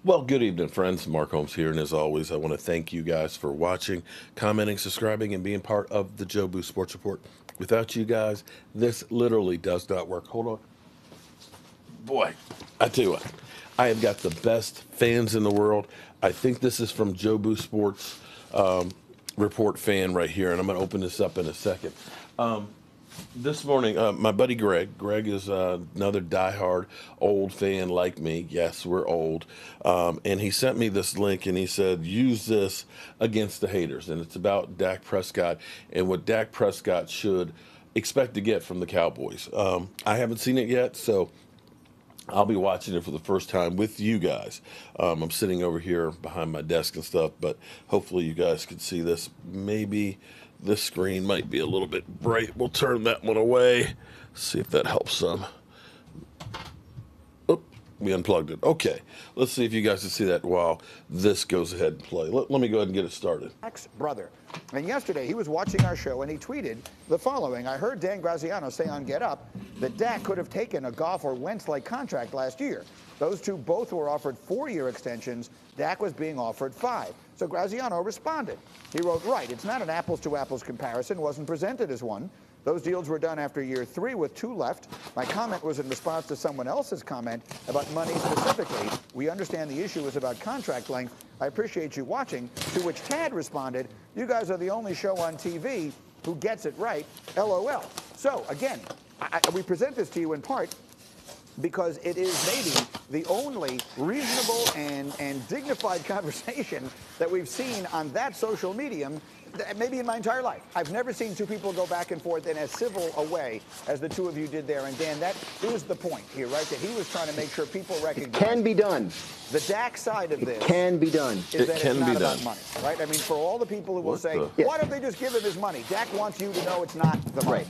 Well, good evening, friends. Mark Holmes here, and as always, I want to thank you guys for watching, commenting, subscribing, and being part of the Joe Boo Sports Report. Without you guys, this literally does not work. Hold on. Boy, I tell you what, I have got the best fans in the world. I think this is from Joe Boo Sports Report fan right here, and I'm going to open this up in a second. This morning, my buddy Greg is another diehard old fan like me. Yes, we're old. And he sent me this link and he said, use this against the haters. And it's about Dak Prescott and what Dak Prescott should expect to get from the Cowboys. I haven't seen it yet, so I'll be watching it for the first time with you guys. I'm sitting over here behind my desk and stuff, but hopefully you guys can see this. Maybe this screen might be a little bit bright. We'll turn that one away. See if that helps some. Oop, we unplugged it. Okay, let's see if you guys can see that while this goes ahead and play. Let me go ahead and get it started. Dak's brother. And yesterday he was watching our show and he tweeted the following. I heard Dan Graziano say on Get Up that Dak could have taken a Goff or Wentz-like contract last year. Those two both were offered 4-year extensions. Dak was being offered 5. So Graziano responded. He wrote, right, it's not an apples-to-apples comparison, wasn't presented as one. Those deals were done after year 3 with 2 left. My comment was in response to someone else's comment about money specifically. We understand the issue is about contract length. I appreciate you watching. To which Tad responded, you guys are the only show on TV who gets it right, LOL. So again, we present this to you in part because it is maybe the only reasonable and dignified conversation that we've seen on that social medium maybe in my entire life. I've never seen two people go back and forth in as civil a way as the two of you did there. And Dan, that is the point here, right? That he was trying to make sure people recognize. It can be done. The Dak side of this. It can be done. Is that it's not about money, right? I mean, for all the people who will say, why don't they just give him his money? Dak wants you to know it's not the money. Right.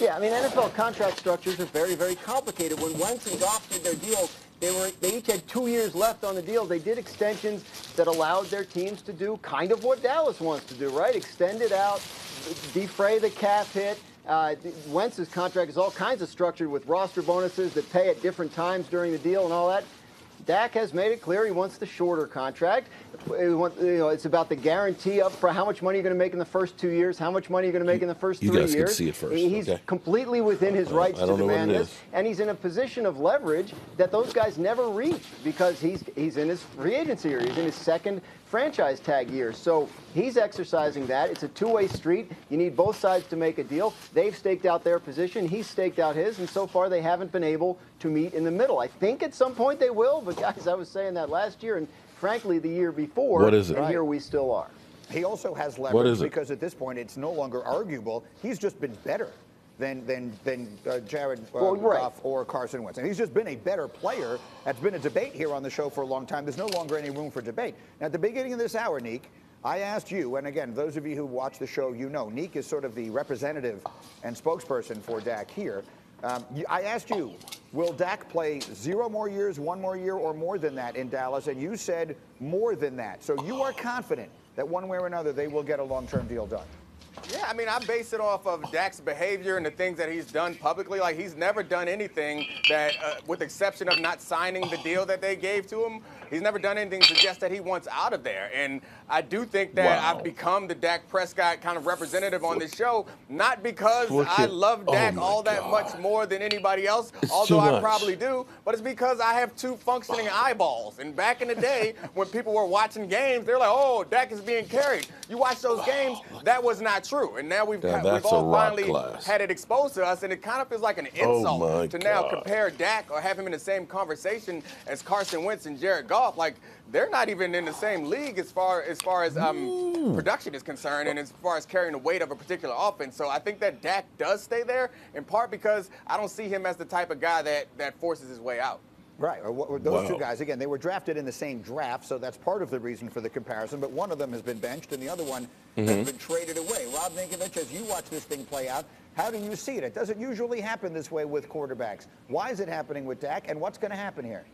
Yeah, I mean, NFL contract structures are very, very complicated. When Wentz and Goff did their deals, they each had 2 years left on the deal. They did extensions that allowed their teams to do kind of what Dallas wants to do, right? Extend it out, defray the cap hit. Wentz's contract is all kinds of structured with roster bonuses that pay at different times during the deal and all that. Dak has made it clear he wants the shorter contract. It's about the guarantee up for how much money you're going to make in the first 2 years, how much money you're going to make in the first 3 years. You guys can see it first. He's completely within his rights to demand this, and he's in a position of leverage that those guys never reach because he's in his free agency year. He's in his second franchise tag year. So he's exercising that. It's a two-way street. You need both sides to make a deal. They've staked out their position. He's staked out his, and so far they haven't been able to meet in the middle. I think at some point they will, but guys, I was saying that last year and frankly the year before. What is it? And here we still are. He also has leverage because at this point it's no longer arguable. He's just been better than Jared Goff or Carson Wentz. And he's just been a better player. That's been a debate here on the show for a long time. There's no longer any room for debate. Now, at the beginning of this hour, Neek, I asked you, and again, those of you who watch the show, you know, Neek is sort of the representative and spokesperson for Dak here. I asked you, will Dak play 0 more years, 1 more year, or more than that in Dallas? And you said more than that. So you are confident that one way or another they will get a long-term deal done. Yeah, I mean, I base it off of Dak's behavior and the things that he's done publicly. Like, he's never done anything that, with the exception of not signing the deal that they gave to him, he's never done anything to suggest that he wants out of there. And I do think that I've become the Dak Prescott kind of representative on this show, not because I love Dak all that much more than anybody else, although I probably do, but it's because I have 2 functioning eyeballs. And back in the day, when people were watching games, they're like, oh, Dak is being carried. You watch those games, that was not true. And now we've all finally had it exposed to us, and it kind of feels like an insult to now compare Dak or have him in the same conversation as Carson Wentz and Jared Goff. Like, they're not even in the same league as far as production is concerned and as far as carrying the weight of a particular offense. So I think that Dak does stay there, in part because I don't see him as the type of guy that forces his way out. Right. Those two guys, again, they were drafted in the same draft, so that's part of the reason for the comparison. But one of them has been benched, and the other one has been traded away. Rob Ninkovich, as you watch this thing play out, how do you see it? It doesn't usually happen this way with quarterbacks. Why is it happening with Dak, and what's going to happen here?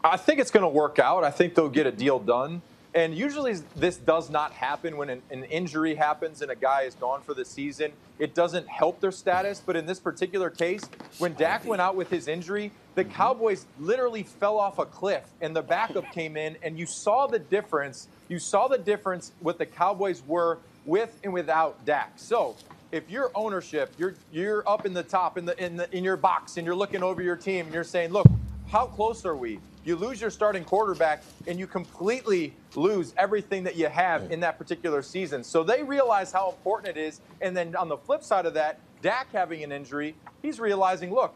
I think it's going to work out. I think they'll get a deal done. And usually this does not happen when an injury happens and a guy is gone for the season. It doesn't help their status. But in this particular case, when Dak went out with his injury, the Cowboys literally fell off a cliff and the backup came in, and you saw the difference. You saw the difference what the Cowboys were with and without Dak. So if you're ownership, you're up in the top in your box and you're looking over your team and you're saying, look, how close are we? You lose your starting quarterback and you completely lose everything that you have in that particular season. So they realize how important it is. And then on the flip side of that, Dak having an injury, he's realizing, look,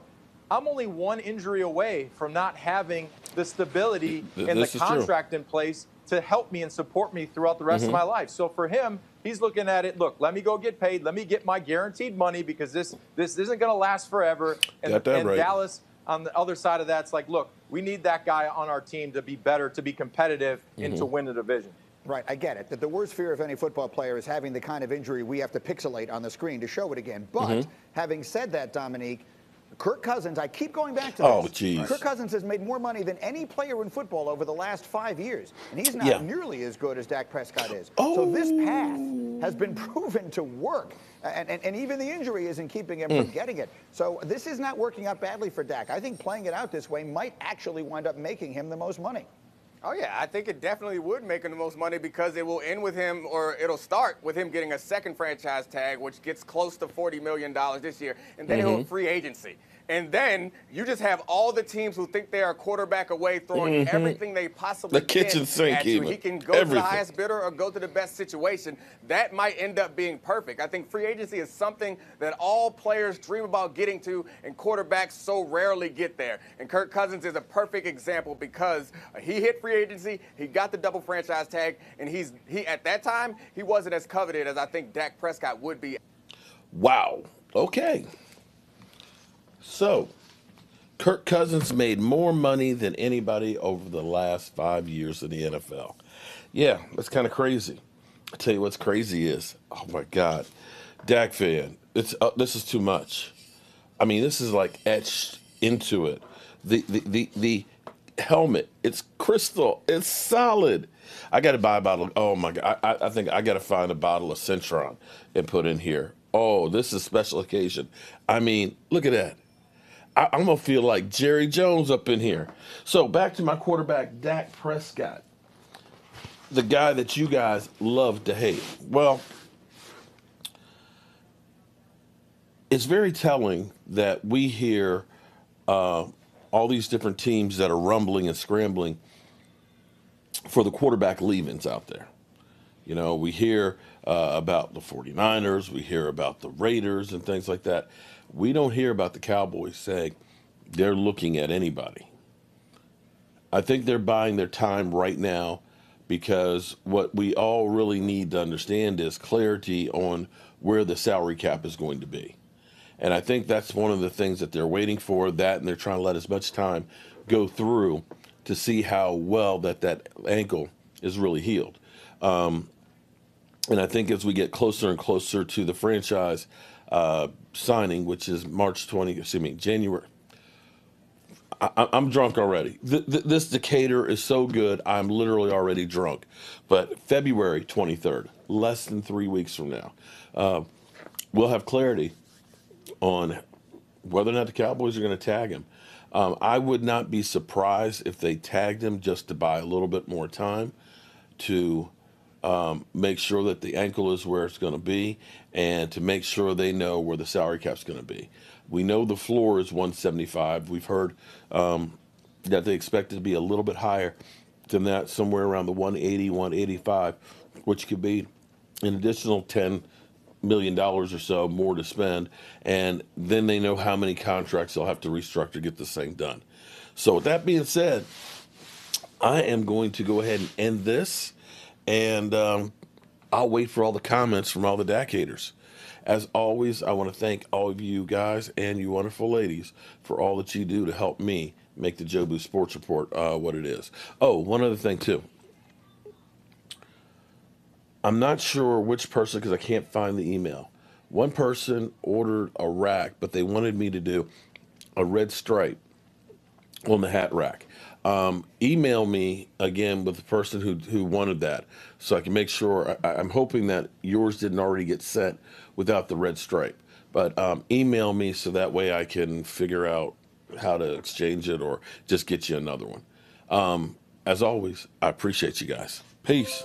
I'm only one injury away from not having the stability and the contract in place to help me and support me throughout the rest of my life. So for him, he's looking at it, look, let me go get paid. Let me get my guaranteed money because this isn't going to last forever. And right. Dallas, on the other side of that, it's like, look, we need that guy on our team to be better, to be competitive, and to win the division. Right, I get it. That the worst fear of any football player is having the kind of injury we have to pixelate on the screen to show it again. But having said that, Dominique, Kirk Cousins, I keep going back to this. Oh, geez. Kirk Cousins has made more money than any player in football over the last 5 years. And he's not nearly as good as Dak Prescott is. So this path has been proven to work. And even the injury isn't keeping him from getting it. So this is not working out badly for Dak. I think playing it out this way might actually wind up making him the most money. Oh, yeah, I think it definitely would make him the most money because it will end with him, or it'll start with him getting a second franchise tag, which gets close to $40 million this year, and then he'll free agency. And then you just have all the teams who think they are a quarterback away throwing everything they possibly the kitchen sink at you. even. He can go to the highest bidder or go to the best situation. That might end up being perfect. I think free agency is something that all players dream about getting to, and quarterbacks so rarely get there. And Kirk Cousins is a perfect example because he hit free agency, he got the double franchise tag, and he at that time, he wasn't as coveted as I think Dak Prescott would be. Wow. Okay. So, Kirk Cousins made more money than anybody over the last 5 years in the NFL. Yeah, that's kind of crazy. I'll tell you what's crazy is, oh my God, Dak fan, this is too much. I mean, this is like etched into it. The helmet, it's crystal, it's solid. I got to buy a bottle. Oh my God, I think I got to find a bottle of Centron and put in here. Oh, this is special occasion. I mean, look at that. I'm going to feel like Jerry Jones up in here. So back to my quarterback, Dak Prescott, the guy that you guys love to hate. Well, it's very telling that we hear all these different teams that are rumbling and scrambling for the quarterback leavings out there. You know, we hear about the 49ers, we hear about the Raiders and things like that. We don't hear about the Cowboys saying they're looking at anybody. I think they're buying their time right now because what we all really need to understand is clarity on where the salary cap is going to be. And I think that's one of the things that they're waiting for, that, and they're trying to let as much time go through to see how well that ankle is really healed. And I think as we get closer and closer to the franchise signing, which is January. I'm drunk already. This Decatur is so good, I'm literally already drunk. But February 23rd, less than 3 weeks from now, we'll have clarity on whether or not the Cowboys are going to tag him. I would not be surprised if they tagged him just to buy a little bit more time to make sure that the ankle is where it's going to be and to make sure they know where the salary cap's going to be. We know the floor is 175. We've heard that they expect it to be a little bit higher than that, somewhere around the 180, 185, which could be an additional $10 million or so more to spend. And then they know how many contracts they'll have to restructure to get this thing done. So with that being said, I am going to go ahead and end this. And I'll wait for all the comments from all the Dak haters. As always, I want to thank all of you guys and you wonderful ladies for all that you do to help me make the Jobu Sports Report what it is. Oh, one other thing, too. I'm not sure which person, because I can't find the email. One person ordered a rack, but they wanted me to do a red stripe on the hat rack. Email me again with the person who wanted that, so I can make sure. I'm hoping that yours didn't already get sent without the red stripe. But email me so that way I can figure out how to exchange it or just get you another one. As always, I appreciate you guys. Peace.